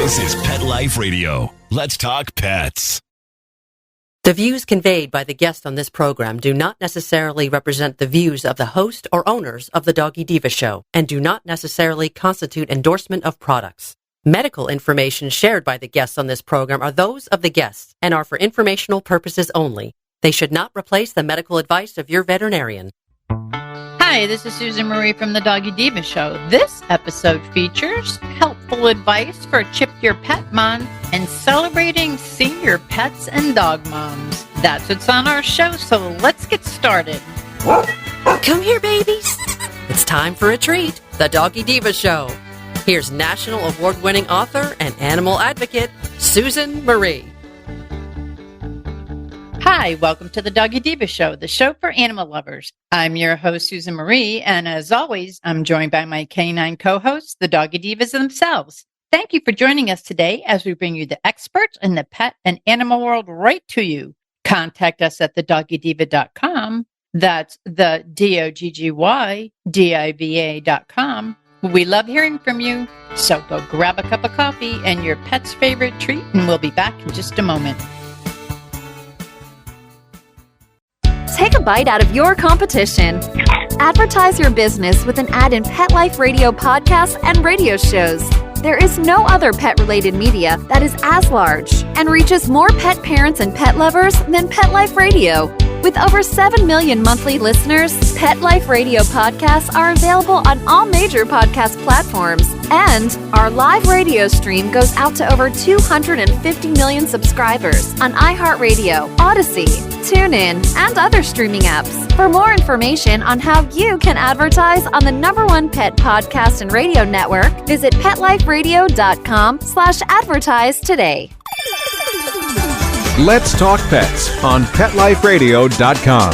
This is Pet Life Radio. Let's talk pets. The views conveyed by the guests on this program do not necessarily represent the views of the host or owners of the Doggy Diva Show and do not necessarily constitute endorsement of products. Medical information shared by the guests on this program are those of the guests and are for informational purposes only. They should not replace the medical advice of your veterinarian. Hi, this is Susan Marie from the Doggy Diva Show. This episode features helpful advice for Chip Your Pet Month and celebrating senior pets and dog moms. That's what's on our show, so let's get started. Come here, babies. It's time for a treat, the Doggy Diva Show. Here's national award-winning author and animal advocate, Susan Marie. Hi, welcome to the Doggy Diva Show, the show for animal lovers. I'm your host, Susan Marie, and as always, I'm joined by my canine co-hosts, the Doggy Divas themselves. Thank you for joining us today as we bring you the experts in the pet and animal world right to you. Contact us at thedoggydiva.com. That's the DOGGYDIVA.com. We love hearing from you, so go grab a cup of coffee and your pet's favorite treat, and we'll be back in just a moment. Take a bite out of your competition. Advertise your business with an ad in Pet Life Radio podcasts and radio shows. There is no other pet-related media that is as large and reaches more pet parents and pet lovers than Pet Life Radio. With over 7 million monthly listeners, Pet Life Radio podcasts are available on all major podcast platforms. And our live radio stream goes out to over 250 million subscribers on iHeartRadio, Odyssey, TuneIn, and other streaming apps. For more information on how you can advertise on the #1 pet podcast and radio network, visit PetLifeRadio.com/advertise today. Let's Talk Pets on PetLifeRadio.com.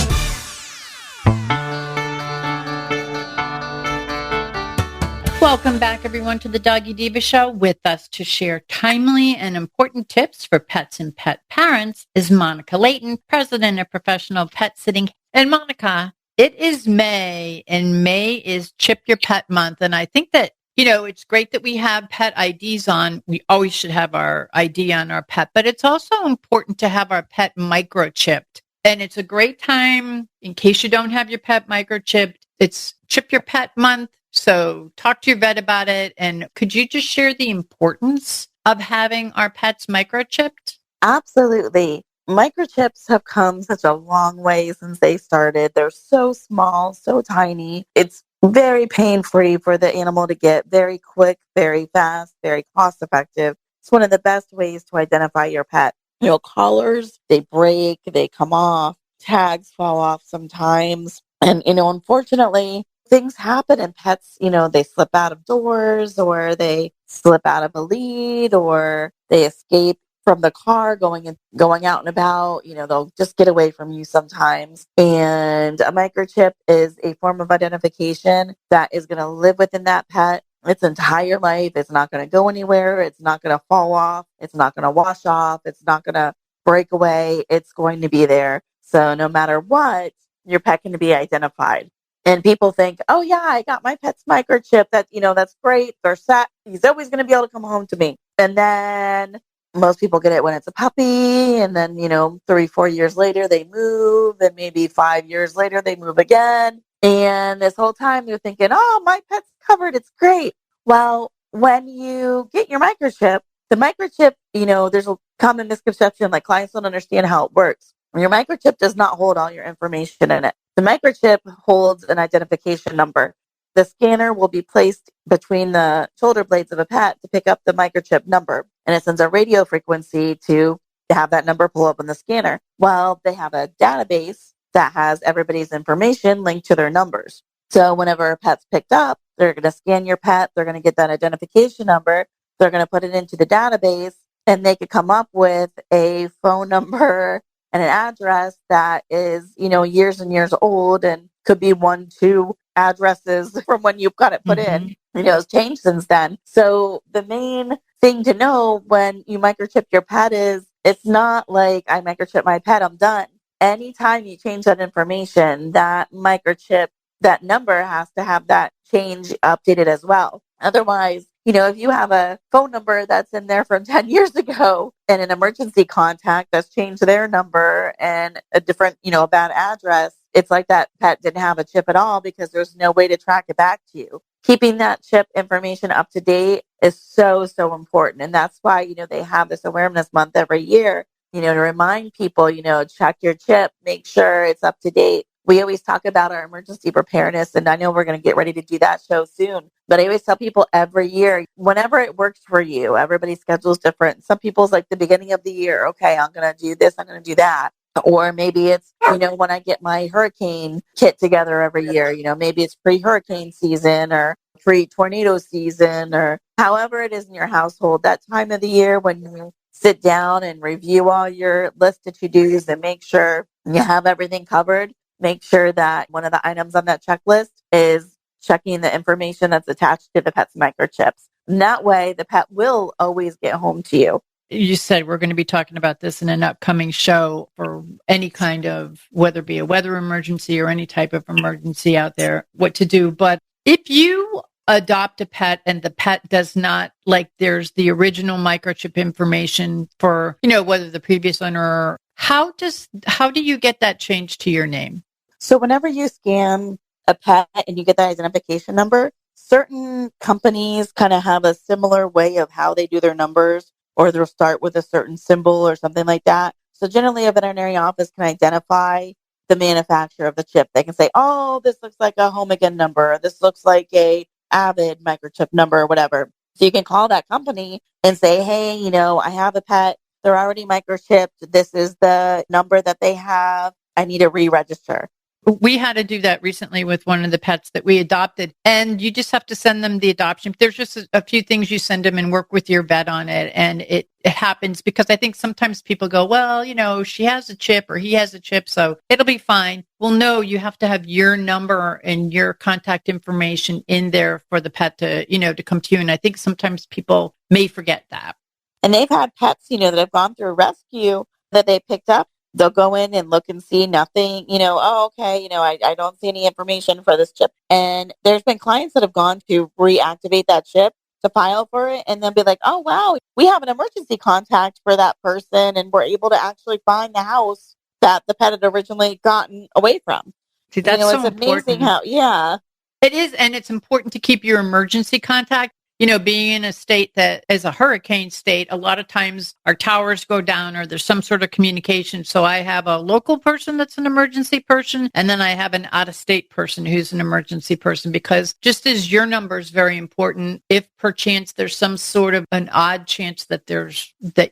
Welcome back, everyone, to the Doggy Diva Show. With us to share timely and important tips for pets and pet parents is Monica Leighton, president of Professional Pet Sitting. And Monica, it is May, and May is Chip Your Pet Month. And I think that, you know, it's great that we have pet IDs on. We always should have our ID on our pet, but it's also important to have our pet microchipped. And it's a great time, in case you don't have your pet microchipped, it's Chip Your Pet Month. So talk to your vet about it. And could you just share the importance of having our pets microchipped? Absolutely. Microchips have come such a long way since they started. They're so small, so tiny. It's very pain-free for the animal to get, very quick, very fast, very cost-effective. It's one of the best ways to identify your pet. You know, collars, they break, they come off, tags fall off sometimes. And, you know, unfortunately, things happen and pets, you know, they slip out of doors or they slip out of a lead or they escape from the car going out and about. You know, they'll just get away from you sometimes. And a microchip is a form of identification that is going to live within that pet its entire life. It's not going to go anywhere. It's not going to fall off. It's not going to wash off. It's not going to break away. It's going to be there. So no matter what, your pet can be identified. And people think, oh yeah, I got my pet's microchip. That, you know, that's great. They're set. He's always going to be able to come home to me. And then most people get it when it's a puppy. And then, you know, 3-4 years later, they move. And maybe 5 years later, they move again. And this whole time they're thinking, oh, my pet's covered. It's great. Well, when you get your microchip, the microchip, you know, there's a common misconception, like clients don't understand how it works. Your microchip does not hold all your information in it. The microchip holds an identification number. The scanner will be placed between the shoulder blades of a pet to pick up the microchip number. And it sends a radio frequency to have that number pull up on the scanner. Well, they have a database that has everybody's information linked to their numbers. So whenever a pet's picked up, they're going to scan your pet. They're going to get that identification number. They're going to put it into the database, and they could come up with a phone number and an address that is, you know, years and years old and could be 1-2 addresses from when you got it put in. You know, it's changed since then. So the main thing to know when you microchip your pet is it's not like I microchip my pet, I'm done. Anytime you change that information, that microchip, that number has to have that change updated as well. Otherwise, if you have a phone number that's in there from 10 years ago and an emergency contact that's changed their number and a different, a bad address, it's like that pet didn't have a chip at all because there's no way to track it back to you. Keeping that chip information up to date is so, so important. And that's why, they have this awareness month every year, to remind people, check your chip, make sure it's up to date. We always talk about our emergency preparedness, and I know we're going to get ready to do that show soon. But I always tell people every year, whenever it works for you, everybody's schedule is different. Some people's like the beginning of the year, okay, I'm going to do this, I'm going to do that. Or maybe it's, when I get my hurricane kit together every year, maybe it's pre-hurricane season or pre-tornado season, or however it is in your household, that time of the year when you sit down and review all your list of to-dos and make sure you have everything covered. Make sure that one of the items on that checklist is checking the information that's attached to the pet's microchips. And that way, the pet will always get home to you. You said we're going to be talking about this in an upcoming show for any kind of, whether it be a weather emergency or any type of emergency out there, what to do. But if you adopt a pet and the pet does not, like there's the original microchip information for, whether the previous owner, how do you get that changed to your name? So whenever you scan a pet and you get that identification number, certain companies kind of have a similar way of how they do their numbers, or they'll start with a certain symbol or something like that. So generally a veterinary office can identify the manufacturer of the chip. They can say, oh, this looks like a Home Again number. This looks like a Avid microchip number or whatever. So you can call that company and say, hey, I have a pet. They're already microchipped. This is the number that they have. I need to re-register. We had to do that recently with one of the pets that we adopted, and you just have to send them the adoption. There's just a few things you send them and work with your vet on it. And it happens because I think sometimes people go, well, she has a chip or he has a chip, so it'll be fine. Well, no, you have to have your number and your contact information in there for the pet to, to come to you. And I think sometimes people may forget that. And they've had pets, that have gone through rescue that they picked up. They'll go in and look and see nothing, oh, okay, I don't see any information for this chip. And there's been clients that have gone to reactivate that chip to file for it and then be like, oh, wow, we have an emergency contact for that person. And we're able to actually find the house that the pet had originally gotten away from. See, that's so it's important. Amazing how, yeah. It is. And it's important to keep your emergency contact. Being in a state that is a hurricane state, a lot of times our towers go down or there's some sort of communication. So I have a local person that's an emergency person, and then I have an out-of-state person who's an emergency person, because just as your number is very important, if perchance there's some sort of an odd chance that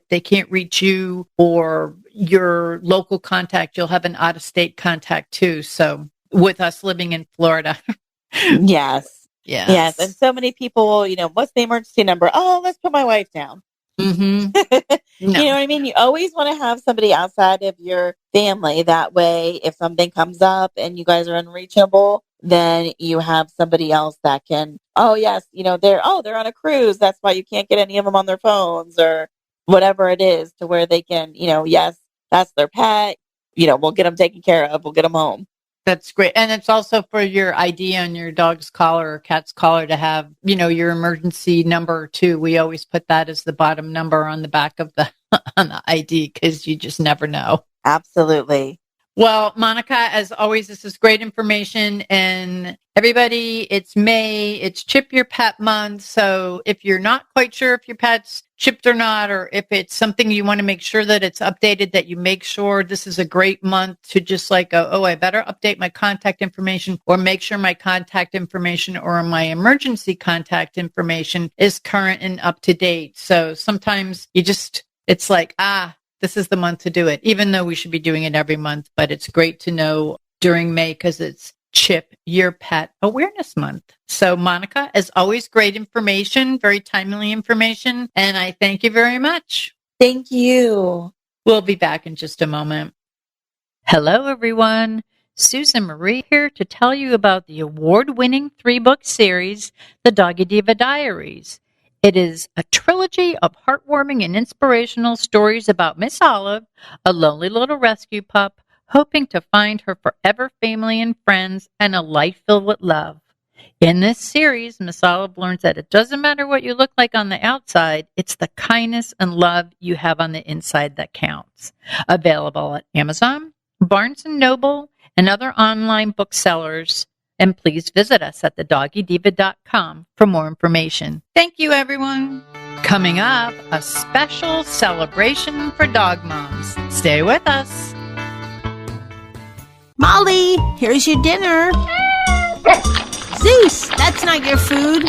they can't reach you or your local contact, you'll have an out-of-state contact too. So with us living in Florida. Yes. Yes. And so many people, what's the emergency number? Oh, let's put my wife down. Mm-hmm. No. You know what I mean? You always want to have somebody outside of your family. That way, if something comes up and you guys are unreachable, then you have somebody else that can, oh, yes, they're on a cruise. That's why you can't get any of them on their phones or whatever it is, to where they can, yes, that's their pet. We'll get them taken care of. We'll get them home. That's great. And it's also for your ID on your dog's collar or cat's collar to have, your emergency number too. We always put that as the bottom number on the back of the on the ID, because you just never know. Absolutely. Well, Monica, as always, this is great information. And everybody, it's May, it's Chip Your Pet Month. So if you're not quite sure if your pet's chipped or not, or if it's something you want to make sure that it's updated, that you make sure this is a great month to just like go, oh, I better update my contact information, or make sure my contact information or my emergency contact information is current and up to date. So sometimes it's like, this is the month to do it, even though we should be doing it every month. But it's great to know during May, because it's Chip Your Pet Awareness Month. So Monica, as always, great information, very timely information. And I thank you very much. Thank you. We'll be back in just a moment. Hello, everyone. Susan Marie here to tell you about the award-winning 3-book series, The Doggy Diva Diaries. It is a trilogy of heartwarming and inspirational stories about Miss Olive, a lonely little rescue pup, hoping to find her forever family and friends and a life filled with love. In this series, Miss Olive learns that it doesn't matter what you look like on the outside, it's the kindness and love you have on the inside that counts. Available at Amazon, Barnes & Noble, and other online booksellers. And please visit us at thedoggydiva.com for more information. Thank you, everyone. Coming up, a special celebration for dog moms. Stay with us. Molly, here's your dinner. Zeus, that's not your food.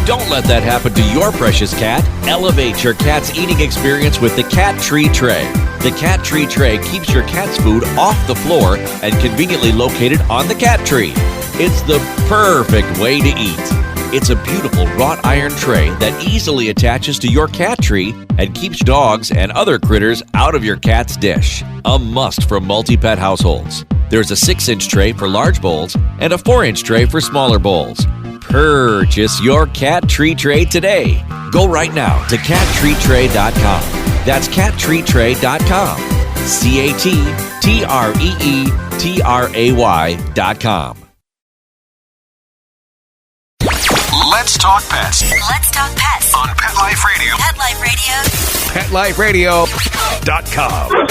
Don't let that happen to your precious cat. Elevate your cat's eating experience with the Cat Tree Tray. The Cat Tree Tray keeps your cat's food off the floor and conveniently located on the cat tree. It's the perfect way to eat. It's a beautiful wrought iron tray that easily attaches to your cat tree and keeps dogs and other critters out of your cat's dish. A must for multi-pet households. There's a 6-inch tray for large bowls and a 4-inch tray for smaller bowls. Purchase your Cat Tree Tray today. Go right now to cattreetray.com. That's cattreetray.com. CATTREETRAY.com. Let's talk pets Let's talk pets on Pet Life Radio. Pet Life Radio. PetLifeRadio.com.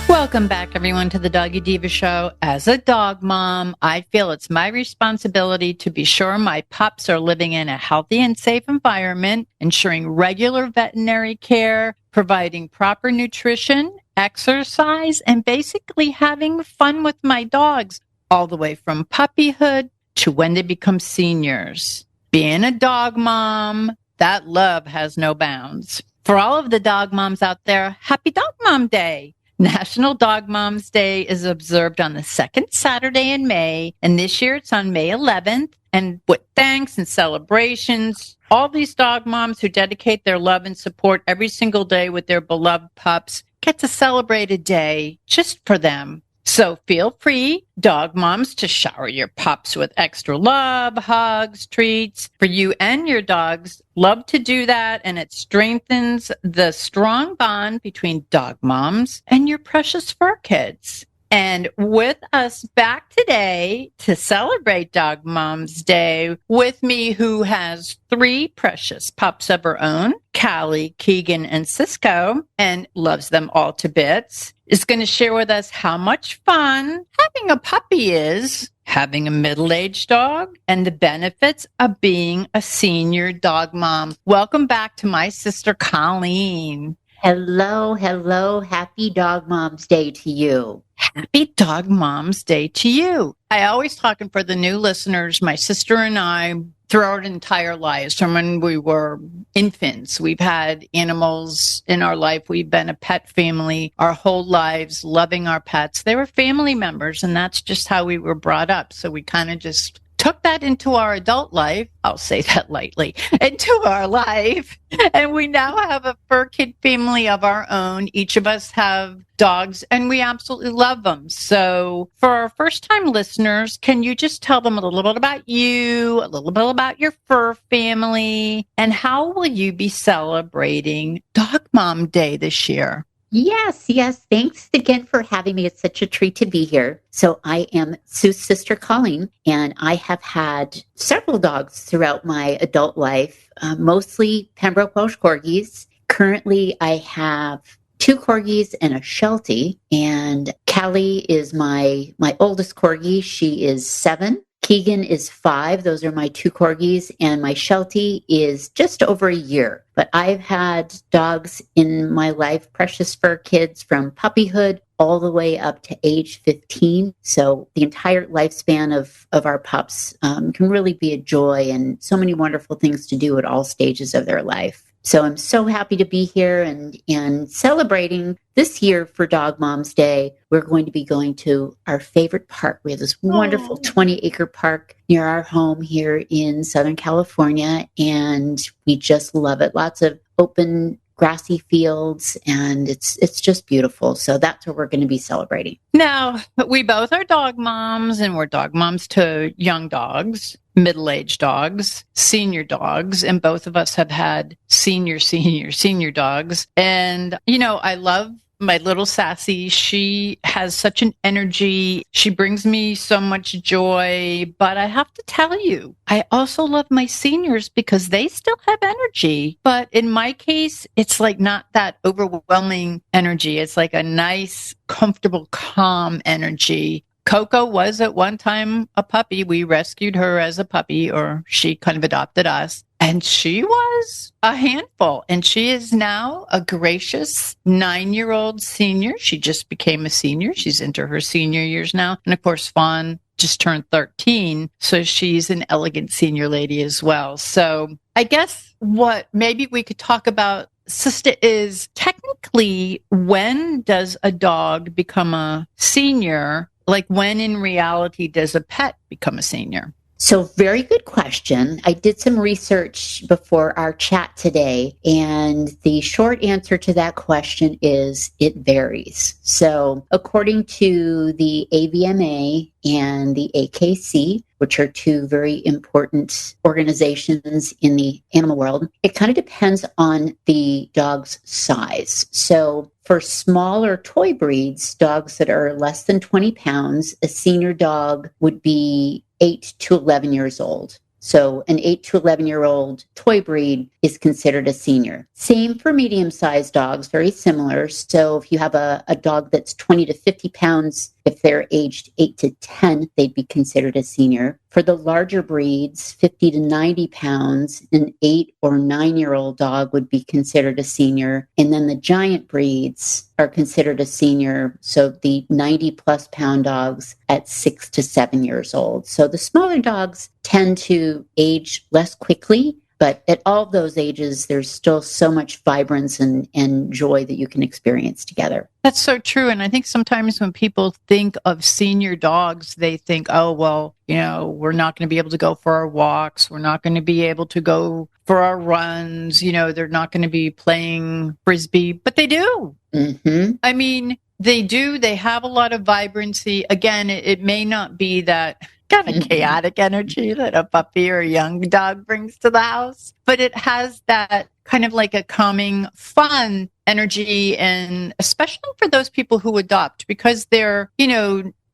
Welcome back, everyone, to the Doggy Diva Show. As a dog mom, I feel it's my responsibility to be sure my pups are living in a healthy and safe environment, ensuring regular veterinary care, providing proper nutrition, exercise, and basically having fun with my dogs, all the way from puppyhood to when they become seniors. Being a dog mom, that love has no bounds. For all of the dog moms out there, happy Dog Mom Day. National Dog Moms Day is observed on the second Saturday in May, and this year it's on May 11th. And with thanks and celebrations, all these dog moms who dedicate their love and support every single day with their beloved pups get to celebrate a day just for them. So feel free, dog moms, to shower your pups with extra love, hugs, treats for you and your dogs. Love to do that, and it strengthens the strong bond between dog moms and your precious fur kids. And with us back today to celebrate Dog Moms Day with me, who has 3 precious pups of her own, Callie, Keegan, and Cisco, and loves them all to bits, is going to share with us how much fun having a puppy is, having a middle-aged dog, and the benefits of being a senior dog mom. Welcome back to my sister, Colleen. Hello. Happy Dog Moms Day to you. Happy Dog Moms Day to you. I always talking for the new listeners, my sister and I, throughout our entire lives, from when we were infants, we've had animals in our life. We've been a pet family our whole lives, loving our pets. They were family members, and that's just how we were brought up. So we kind of just took that into our adult life. I'll say that lightly, into our life. And we now have a fur kid family of our own. Each of us have dogs, and we absolutely love them. So for our first-time listeners, can you just tell them a little bit about you, a little bit about your fur family, and how will you be celebrating Dog Mom Day this year? Yes. Thanks again for having me. It's such a treat to be here. So I am Sue's sister, Colleen, and I have had several dogs throughout my adult life, mostly Pembroke Welsh Corgis. Currently, I have 2 Corgis and a Sheltie, and Callie is my oldest Corgi. She is 7. Keegan is 5. Those are my 2 Corgis, and my Sheltie is just over a year. But I've had dogs in my life, precious fur kids, from puppyhood all the way up to age 15. So the entire lifespan of our pups can really be a joy, and so many wonderful things to do at all stages of their life. So I'm so happy to be here and celebrating this year for Dog Moms Day. We're going to be going to our favorite park. We have this wonderful 20-acre park near our home here in Southern California, and we just love it. Lots of open grassy fields, and it's just beautiful. So that's what we're going to be celebrating. Now, we both are dog moms, and we're dog moms to young dogs. middle-aged dogs, senior dogs, and both of us have had senior dogs. And, I love my little Sassy. She has such an energy. She brings me so much joy. But I have to tell you, I also love my seniors because they still have energy. But in my case, it's like not that overwhelming energy. It's like a nice, comfortable, calm energy. Coco was at one time a puppy. We rescued her as a puppy, or she kind of adopted us. And she was a handful. And she is now a gracious 9-year-old senior. She just became a senior. She's into her senior years now. And of course, Fawn just turned 13. So she's an elegant senior lady as well. So I guess what maybe we could talk about, Sister, is technically when does a dog become a senior? Like when in reality does a pet become a senior? So very good question. I did some research before our chat today, and the short answer to that question is it varies. So according to the AVMA and the AKC, which are two very important organizations in the animal world, it kind of depends on the dog's size. So for smaller toy breeds, dogs that are less than 20 pounds, a senior dog would be 8 to 11 years old. So an 8 to 11-year-old toy breed is considered a senior. Same for medium-sized dogs, very similar. So if you have a dog that's 20 to 50 pounds, if they're aged 8 to 10, they'd be considered a senior. For the larger breeds, 50 to 90 pounds, an 8 or 9-year-old dog would be considered a senior. And then the giant breeds are considered a senior. So the 90-plus pound dogs at 6 to 7 years old. So the smaller dogs tend to age less quickly. But at all those ages, there's still so much vibrance and joy that you can experience together. That's so true. And I think sometimes when people think of senior dogs, they think, oh, well, we're not going to be able to go for our walks. We're not going to be able to go for our runs. They're not going to be playing Frisbee, but they do. Mm-hmm. I mean, they do. They have a lot of vibrancy. Again, it may not be that kind of chaotic energy that a puppy or a young dog brings to the house, but it has that kind of like a calming, fun energy. And especially for those people who adopt, because they're,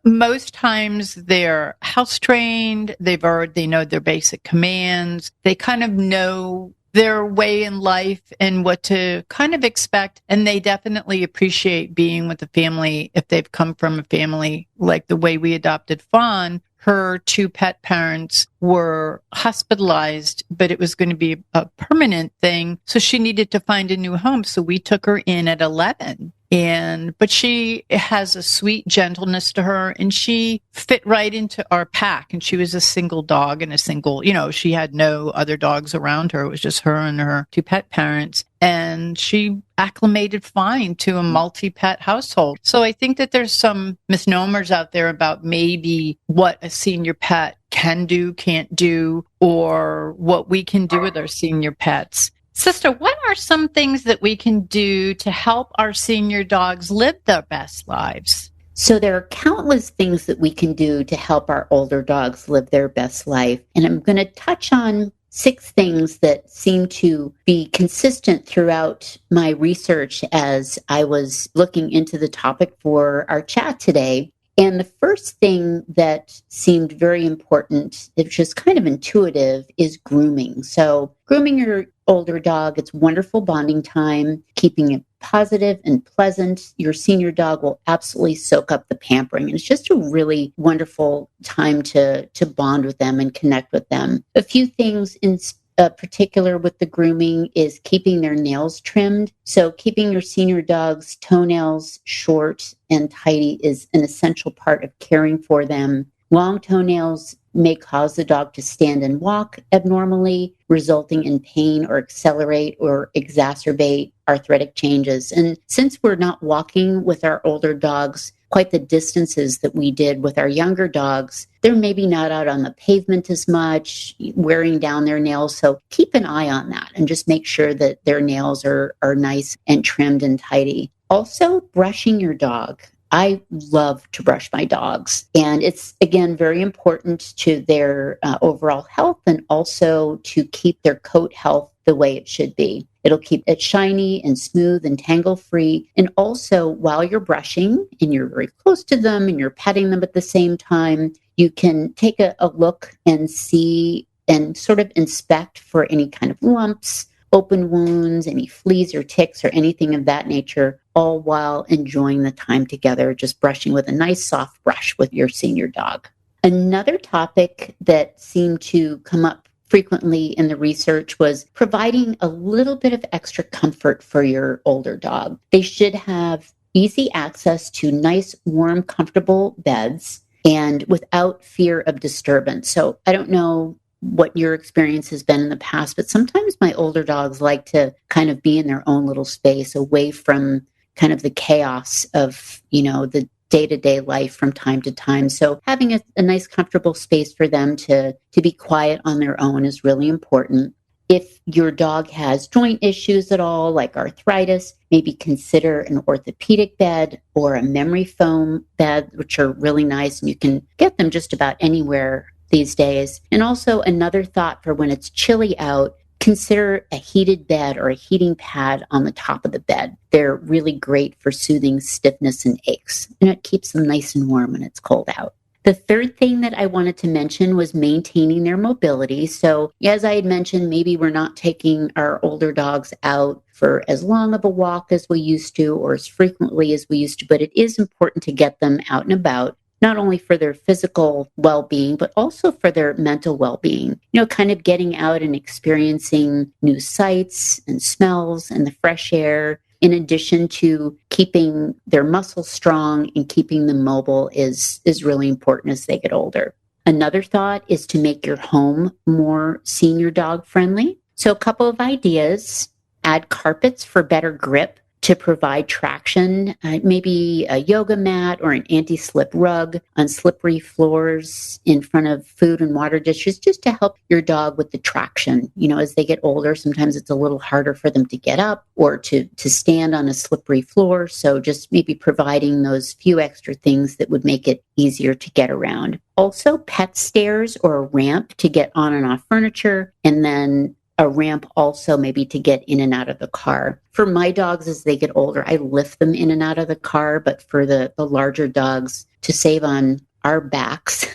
most times they're house trained. They know their basic commands. They kind of know their way in life and what to kind of expect. And they definitely appreciate being with a family if they've come from a family like the way we adopted Fawn. Her two pet parents were hospitalized, but it was going to be a permanent thing. So she needed to find a new home. So we took her in at 11. But she has a sweet gentleness to her, and she fit right into our pack. And she was a single dog and she had no other dogs around her. It was just her and her two pet parents. And she acclimated fine to a multi-pet household. So I think that there's some misnomers out there about maybe what a senior pet can do, can't do, or what we can do with our senior pets. Sister, what are some things that we can do to help our senior dogs live their best lives? So there are countless things that we can do to help our older dogs live their best life. And I'm going to touch on 6 things that seem to be consistent throughout my research as I was looking into the topic for our chat today. And the first thing that seemed very important, which is kind of intuitive, is grooming. So grooming your older dog, it's wonderful bonding time, keeping it positive and pleasant. Your senior dog will absolutely soak up the pampering. And it's just a really wonderful time to bond with them and connect with them. A few things in particular with the grooming is keeping their nails trimmed. So keeping your senior dog's toenails short and tidy is an essential part of caring for them. Long toenails may cause the dog to stand and walk abnormally, resulting in pain or accelerate or exacerbate arthritic changes. And since we're not walking with our older dogs quite the distances that we did with our younger dogs, they're maybe not out on the pavement as much, wearing down their nails. So keep an eye on that and just make sure that their nails are nice and trimmed and tidy. Also, brushing your dog. I love to brush my dogs. And it's, again, very important to their overall health and also to keep their coat health the way it should be. It'll keep it shiny and smooth and tangle-free. And also, while you're brushing and you're very close to them and you're petting them at the same time, you can take a look and see and sort of inspect for any kind of lumps, open wounds, any fleas or ticks or anything of that nature, all while enjoying the time together, just brushing with a nice soft brush with your senior dog. Another topic that seemed to come up frequently in the research was providing a little bit of extra comfort for your older dog. They should have easy access to nice, warm, comfortable beds and without fear of disturbance. So I don't know what your experience has been in the past, but sometimes my older dogs like to kind of be in their own little space away from kind of the chaos of, the day-to-day life from time to time. So having a nice, comfortable space for them to be quiet on their own is really important. If your dog has joint issues at all, like arthritis, maybe consider an orthopedic bed or a memory foam bed, which are really nice, and you can get them just about anywhere these days. And also another thought for when it's chilly out, consider a heated bed or a heating pad on the top of the bed. They're really great for soothing stiffness and aches, and it keeps them nice and warm when it's cold out. The third thing that I wanted to mention was maintaining their mobility. So as I had mentioned, maybe we're not taking our older dogs out for as long of a walk as we used to or as frequently as we used to, but it is important to get them out and about, not only for their physical well-being, but also for their mental well-being. Kind of getting out and experiencing new sights and smells and the fresh air, in addition to keeping their muscles strong and keeping them mobile is really important as they get older. Another thought is to make your home more senior dog friendly. So a couple of ideas: add carpets for better grip to provide traction, maybe a yoga mat or an anti-slip rug on slippery floors in front of food and water dishes, just to help your dog with the traction. As they get older, sometimes it's a little harder for them to get up or to stand on a slippery floor. So just maybe providing those few extra things that would make it easier to get around. Also, pet stairs or a ramp to get on and off furniture, and then a ramp also maybe to get in and out of the car. For my dogs, as they get older, I lift them in and out of the car, but for the larger dogs, to save on our backs,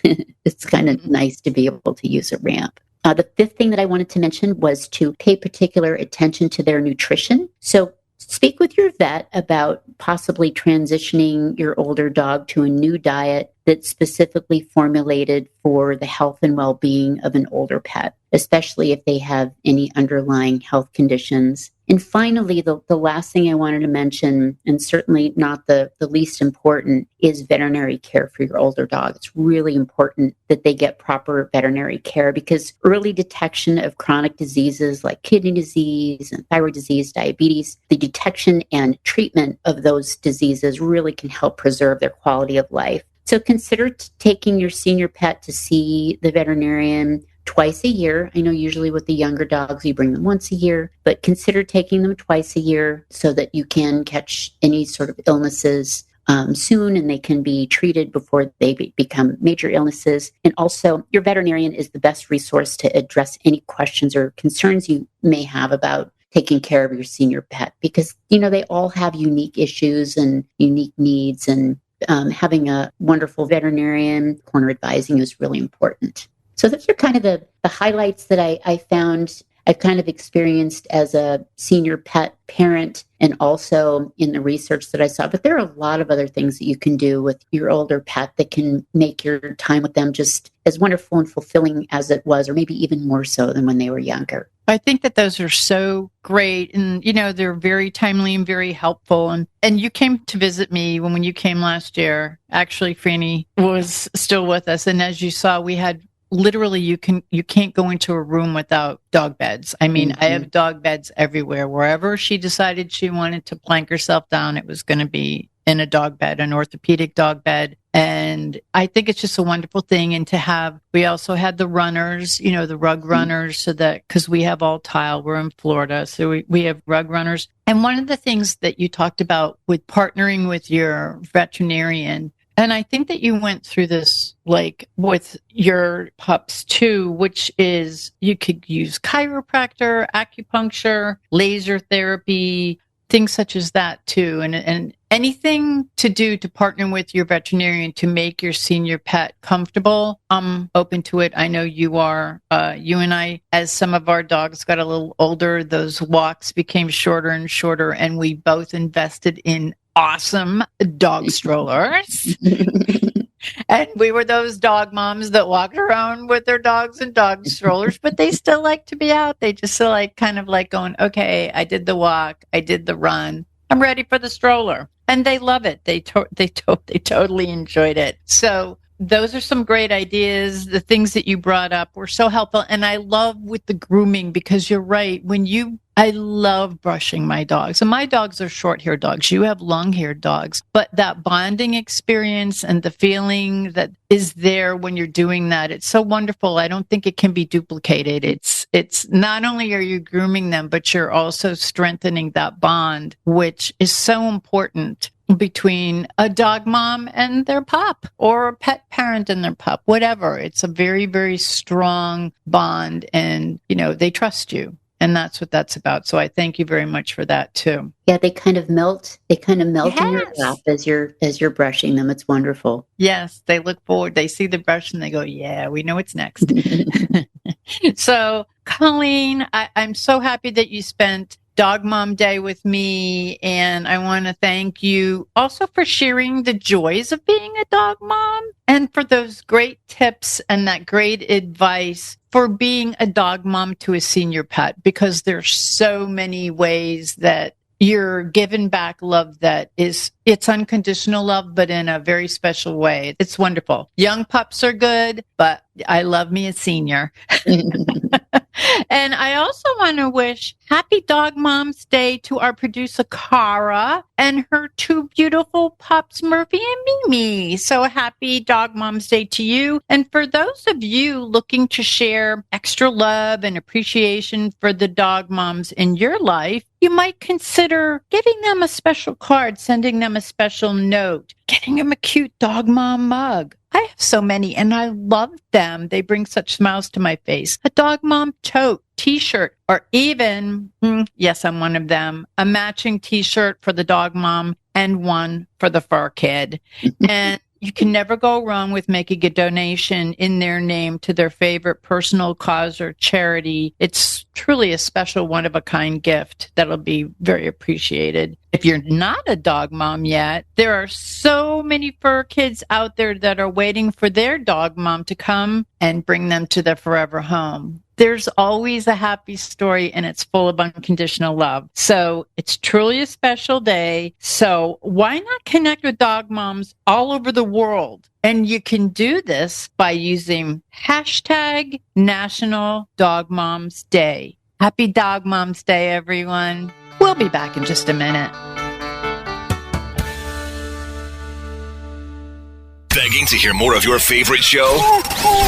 it's kind of nice to be able to use a ramp. The fifth thing that I wanted to mention was to pay particular attention to their nutrition. So speak with your vet about possibly transitioning your older dog to a new diet that's specifically formulated for the health and well-being of an older pet, especially if they have any underlying health conditions. And finally, the last thing I wanted to mention, and certainly not the least important, is veterinary care for your older dog. It's really important that they get proper veterinary care, because early detection of chronic diseases like kidney disease and thyroid disease, diabetes, the detection and treatment of those diseases really can help preserve their quality of life. So consider taking your senior pet to see the veterinarian twice a year. I know usually with the younger dogs, you bring them once a year, but consider taking them twice a year so that you can catch any sort of illnesses soon, and they can be treated before they become major illnesses. And also, your veterinarian is the best resource to address any questions or concerns you may have about taking care of your senior pet, because, they all have unique issues and unique needs, and having a wonderful veterinarian corner advising is really important. So those are kind of the highlights that I found I've kind of experienced as a senior pet parent, and also in the research that I saw. But there are a lot of other things that you can do with your older pet that can make your time with them just as wonderful and fulfilling as it was, or maybe even more so than when they were younger. I think that those are so great, and they're very timely and very helpful. And you came to visit me when you came last year. Actually, Franny was still with us, and as you saw, we had literally you can't go into a room without dog beds. I mean, I have dog beds everywhere. Wherever she decided she wanted to plank herself down, it was going to be in a dog bed, an orthopedic dog bed. And I think it's just a wonderful thing. And we also had the runners, the rug runners, so that, because we have all tile, we're in Florida, so we have rug runners. And one of the things that you talked about with partnering with your veterinarian, and I think that you went through this like with your pups too, which is you could use chiropractor, acupuncture, laser therapy, things such as that too. And anything to do to partner with your veterinarian to make your senior pet comfortable, I'm open to it. I know you are. You and I, as some of our dogs got a little older, those walks became shorter and shorter, and we both invested in awesome dog strollers. And we were those dog moms that walked around with their dogs in dog strollers, but they still like to be out. They just still kind of like going, okay, I did the walk, I did the run, I'm ready for the stroller. And they love it. They totally enjoyed it. So those are some great ideas. The things that you brought up were so helpful. And I love with the grooming, because you're right. I love brushing my dogs. And my dogs are short-haired dogs. You have long-haired dogs. But that bonding experience and the feeling that is there when you're doing that, it's so wonderful. I don't think it can be duplicated. It's not only are you grooming them, but you're also strengthening that bond, which is so important between a dog mom and their pup, or a pet parent and their pup, whatever. It's a very, very strong bond, and, they trust you. And that's what that's about. So I thank you very much for that too. Yeah, they kind of melt. They kind of melt Yes. in your lap as you're brushing them. It's wonderful. Yes, they look forward. They see the brush and they go, yeah, we know what's next. So, Colleen, I'm so happy that you spent Dog Mom Day with me, and I want to thank you also for sharing the joys of being a dog mom, and for those great tips and that great advice for being a dog mom to a senior pet, because there's so many ways that you're giving back love it's unconditional love, but in a very special way. It's wonderful. Young pups are good, but I love me a senior. And I also want to wish happy Dog Mom's Day to our producer, Cara, and her two beautiful pups, Murphy and Mimi. So happy Dog Mom's Day to you. And for those of you looking to share extra love and appreciation for the dog moms in your life, you might consider giving them a special card, sending them a special note, getting them a cute dog mom mug. I have so many, and I love them. They bring such smiles to my face. A dog mom tote, t-shirt, or even, yes, I'm one of them, a matching t-shirt for the dog mom and one for the fur kid. And you can never go wrong with making a donation in their name to their favorite personal cause or charity. It's truly a special, one-of-a-kind gift that'll be very appreciated. If you're not a dog mom yet, there are so many fur kids out there that are waiting for their dog mom to come and bring them to their forever home. There's always a happy story, and it's full of unconditional love. So it's truly a special day. So why not connect with dog moms all over the world? And you can do this by using hashtag National Dog Moms Day. Happy Dog Moms Day, everyone. We'll be back in just a minute. Begging to hear more of your favorite show?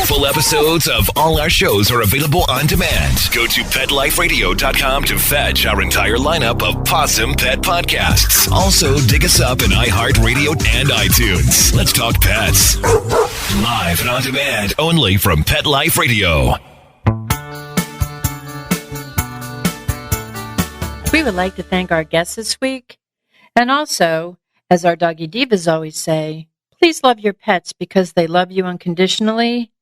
Full episodes of all our shows are available on demand. Go to PetLifeRadio.com to fetch our entire lineup of Possum Pet podcasts. Also, dig us up in iHeartRadio and iTunes. Let's talk pets. Live and on demand, only from Pet Life Radio. We would like to thank our guests this week. And also, as our Doggy Divas always say, please love your pets because they love you unconditionally.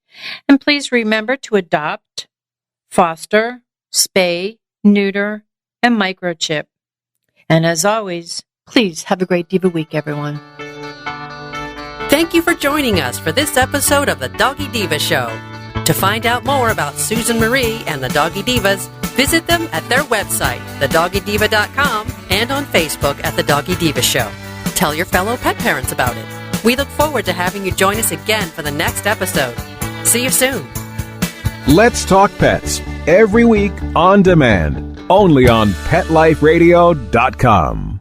And please remember to adopt, foster, spay, neuter, and microchip. And as always, please have a great Diva week, everyone. Thank you for joining us for this episode of the Doggy Diva Show. To find out more about Susan Marie and the Doggy Divas, visit them at their website, thedoggydiva.com, and on Facebook at The Doggy Diva Show. Tell your fellow pet parents about it. We look forward to having you join us again for the next episode. See you soon. Let's Talk Pets, every week on demand, only on PetLifeRadio.com.